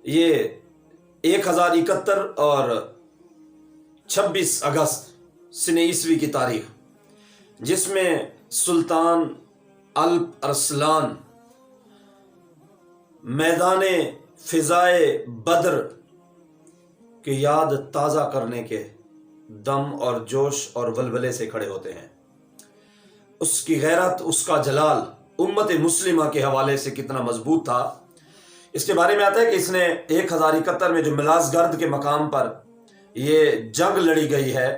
یہ 1071 اور 26 اگست سن عیسوی کی تاریخ، جس میں سلطان الپ ارسلان میدان فضائے بدر کی یاد تازہ کرنے کے دم اور جوش اور ولولے سے کھڑے ہوتے ہیں۔ اس کی غیرت، اس کا جلال امت مسلمہ کے حوالے سے کتنا مضبوط تھا، اس کے بارے میں آتا ہے کہ اس نے 1071 میں جو ملاز گرد کے مقام پر یہ جنگ لڑی گئی ہے،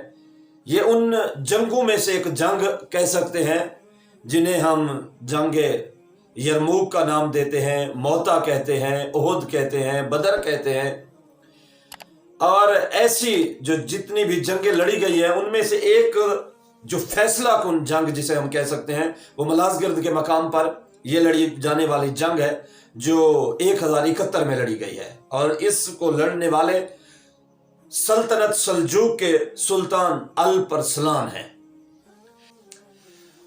یہ ان جنگوں میں سے ایک جنگ کہہ سکتے ہیں جنہیں ہم جنگ یرموک کا نام دیتے ہیں، موتا کہتے ہیں، احد کہتے ہیں، بدر کہتے ہیں، اور ایسی جو جتنی بھی جنگیں لڑی گئی ہیں ان میں سے ایک جو فیصلہ کن جنگ جسے ہم کہہ سکتے ہیں وہ ملاز گرد کے مقام پر یہ لڑی جانے والی جنگ ہے جو 1071 میں لڑی گئی ہے، اور اس کو لڑنے والے سلطنت سلجوق کے سلطان الپ ارسلان ہیں۔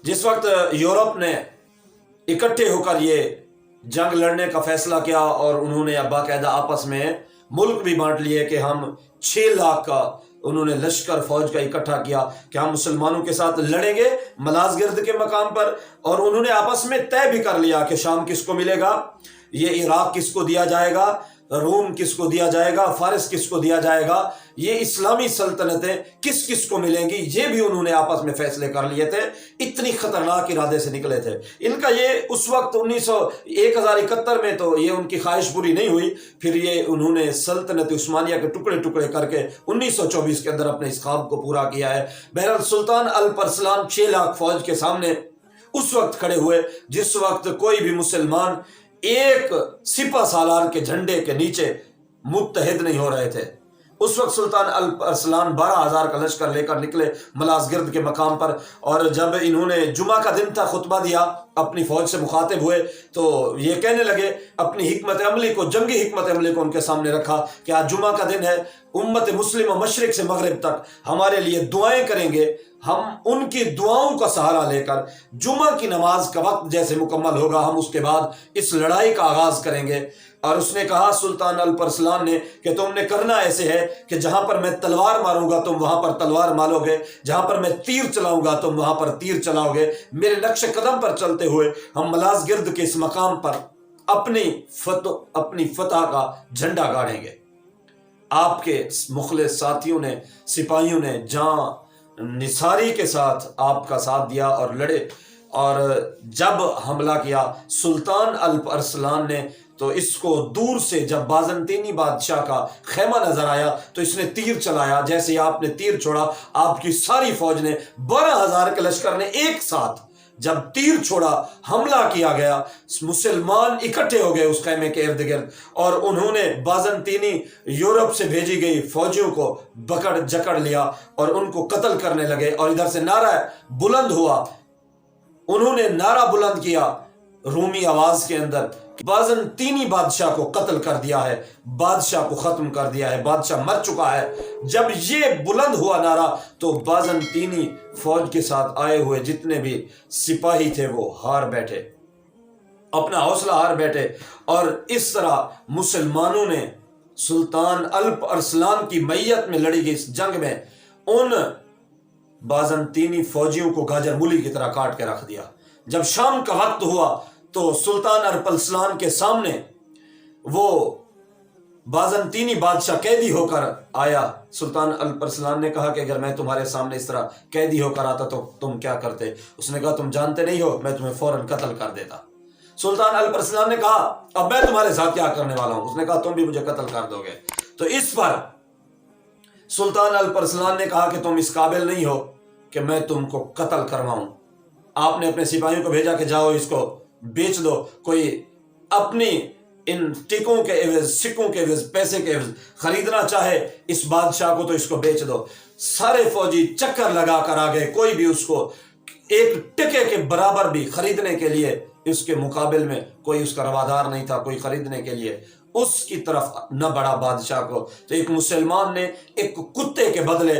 جس وقت یورپ نے اکٹھے ہو کر یہ جنگ لڑنے کا فیصلہ کیا اور انہوں نے باقاعدہ آپس میں ملک بھی بانٹ لیے کہ ہم 6 لاکھ کا انہوں نے لشکر فوج کا اکٹھا کیا کہ ہم مسلمانوں کے ساتھ لڑیں گے ملاز گرد کے مقام پر، اور انہوں نے آپس میں طے بھی کر لیا کہ شام کس کو ملے گا، یہ عراق کس کو دیا جائے گا، روم کس کو دیا جائے گا، فارس کس کو دیا جائے گا، یہ اسلامی سلطنتیں کس کس کو ملیں گی، یہ بھی انہوں نے آپس میں فیصلے کر لیے تھے۔ اتنی خطرناک ارادے سے نکلے تھے ان کا۔ یہ اس وقت 1071 میں تو یہ ان کی خواہش پوری نہیں ہوئی، پھر یہ انہوں نے سلطنت عثمانیہ کے ٹکڑے ٹکڑے کر کے 1924 کے اندر اپنے اس خواب کو پورا کیا ہے۔ بہرحال سلطان الپ ارسلان 6 لاکھ فوج کے سامنے اس وقت کھڑے ہوئے جس وقت کوئی بھی مسلمان ایک سپہ سالار کے جھنڈے کے نیچے متحد نہیں ہو رہے تھے۔ اس وقت سلطان الپ ارسلان 12,000 کا لشکر لے کر نکلے ملاز گرد کے مقام پر، اور جب انہوں نے جمعہ کا دن تھا خطبہ دیا، اپنی فوج سے مخاطب ہوئے تو یہ کہنے لگے، اپنی حکمت عملی کو، جنگی حکمت عملی کو ان کے سامنے رکھا کہ آج جمعہ کا دن ہے، امت مسلمہ مشرق سے مغرب تک ہمارے لیے دعائیں کریں گے، ہم ان کی دعاؤں کا سہارا لے کر جمعہ کی نماز کا وقت جیسے مکمل ہوگا ہم اس کے بعد اس لڑائی کا آغاز کریں گے۔ اور اس نے کہا سلطان الپ ارسلان نے کہ تم نے کرنا ایسے ہے کہ جہاں پر میں تلوار ماروں گا تم وہاں پر تلوار مارو گے، جہاں پر میں تیر چلاؤں گا تم وہاں پر تیر چلاؤ گے، میرے نقش قدم پر چلتے ہوئے ہم ملاز گرد کے اس مقام پر اپنی فتح کا جھنڈا گاڑیں گے۔ آپ کے مخلص ساتھیوں نے، سپاہیوں نے جان نثاری کے ساتھ آپ کا ساتھ دیا اور لڑے، اور جب حملہ کیا سلطان الپ ارسلان نے تو اس کو دور سے جب بازنطینی بادشاہ کا خیمہ نظر آیا تو اس نے تیر چلایا، جیسے آپ نے تیر چھوڑا آپ کی ساری فوج نے 12,000 کے لشکر نے ایک ساتھ جب تیر چھوڑا، حملہ کیا گیا، مسلمان اکٹھے ہو گئے اس خیمے کے ارد گرد، اور انہوں نے بازنطینی یورپ سے بھیجی گئی فوجیوں کو پکڑ جکڑ لیا اور ان کو قتل کرنے لگے۔ اور ادھر سے نعرہ بلند ہوا، انہوں نے نعرہ بلند کیا رومی آواز کے اندر، بازنطینی بادشاہ کو قتل کر دیا ہے، بادشاہ کو ختم کر دیا ہے، بادشاہ مر چکا ہے۔ جب یہ بلند ہوا نعرہ تو بازنطینی فوج کے ساتھ آئے ہوئے جتنے بھی سپاہی تھے وہ ہار بیٹھے، اپنا حوصلہ ہار بیٹھے، اور اس طرح مسلمانوں نے سلطان الپ ارسلان کی میت میں لڑی گئی اس جنگ میں ان بازنطینی فوجیوں کو گاجر مولی کی طرح کاٹ کے رکھ دیا۔ جب شام کا وقت ہوا تو سلطان الپ ارسلان کے سامنے وہ بازنطینی بادشاہ قیدی ہو کر آیا۔ سلطان الپ ارسلان نے کہا کہ اگر میں تمہارے سامنے اس طرح قیدی ہو کر آتا تو تم کیا کرتے؟ اس نے کہا تم جانتے نہیں ہو، میں تمہیں فوراً قتل کر دیتا۔ سلطان الپ ارسلان نے کہا اب میں تمہارے ساتھ کیا کرنے والا ہوں؟ اس نے کہا تم بھی مجھے قتل کر دو گے۔ تو اس پر سلطان الپ ارسلان نے کہا کہ تم اس قابل نہیں ہو کہ میں تم کو قتل کرواؤں۔ آپ نے اپنے سپاہیوں کو بھیجا کہ جاؤ اس کو بیچ دو، کوئی اپنی ان ٹکوں کے عوض، سکوں کے عوض، پیسے کے عوض خریدنا چاہے اس بادشاہ کو تو اس کو بیچ دو۔ سارے فوجی چکر لگا کر آ گئے، کوئی بھی اس کو ایک ٹکے کے برابر بھی خریدنے کے لیے اس کے مقابل میں کوئی اس کا روادار نہیں تھا، کوئی خریدنے کے لیے اس کی طرف نہ بڑھا بادشاہ کو۔ تو ایک مسلمان نے ایک کتے کے بدلے